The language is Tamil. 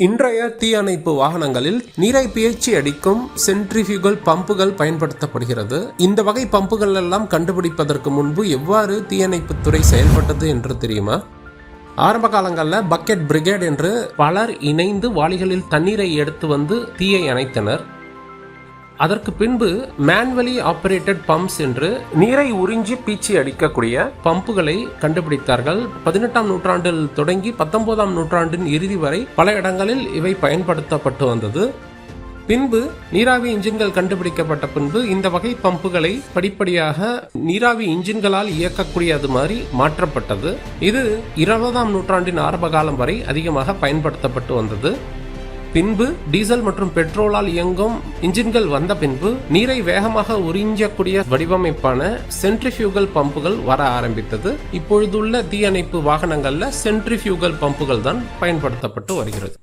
இன்றைய தீயணைப்பு வாகனங்களில் நீரை பீய்ச்சி அடிக்கும் சென்ட்ரிஃபியூகல் பம்புகள் பயன்படுத்தப்படுகிறது. இந்த வகை பம்புகள் எல்லாம் கண்டுபிடிப்பதற்கு முன்பு எவ்வாறு தீயணைப்புத்துறை செயல்பட்டது என்று தெரியுமா? ஆரம்ப காலங்களில் பக்கெட் பிரிகேட் என்று பலர் இணைந்து வாளிகளில் தண்ணீரை எடுத்து வந்து தீயை அணைத்தனர். அதற்கு பின்பு மேனுவலி ஆபரேட்டட் பம்ப்ஸ் என்று நீரை உறிஞ்சி பீச்சி அடிக்கக்கூடிய பம்புகளை கண்டுபிடித்தார்கள். 18ஆம் நூற்றாண்டில் தொடங்கி 19ஆம் நூற்றாண்டின் இறுதி வரை பல இடங்களில் இவை பயன்படுத்தப்பட்டு வந்தது. பின்பு நீராவி இன்ஜின்கள் கண்டுபிடிக்கப்பட்ட பின்பு இந்த வகை பம்புகளை படிப்படியாக நீராவி இன்ஜின்களால் இயக்கக்கூடியது மாதிரி மாற்றப்பட்டது. இது 20ஆம் நூற்றாண்டின் ஆரம்ப காலம் வரை அதிகமாக பயன்படுத்தப்பட்டு வந்தது. பின்பு டீசல் மற்றும் பெட்ரோலால் இயங்கும் இன்ஜின்கள் வந்த பின்பு நீரை வேகமாக உறிஞ்சக்கூடிய வடிவமைப்பான சென்ட்ரிஃபியூகல் பம்புகள் வர ஆரம்பித்தது. இப்பொழுதுள்ள தீயணைப்பு வாகனங்கள்ல சென்ட்ரிஃபியூகல் பம்புகள் தான் பயன்படுத்தப்பட்டு வருகிறது.